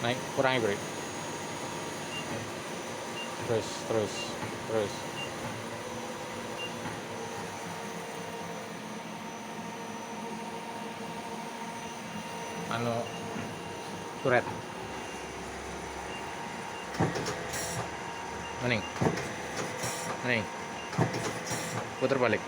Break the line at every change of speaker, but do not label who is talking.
naik, kurangi brake, terus terus terus. Anu turet maning maning putar balik.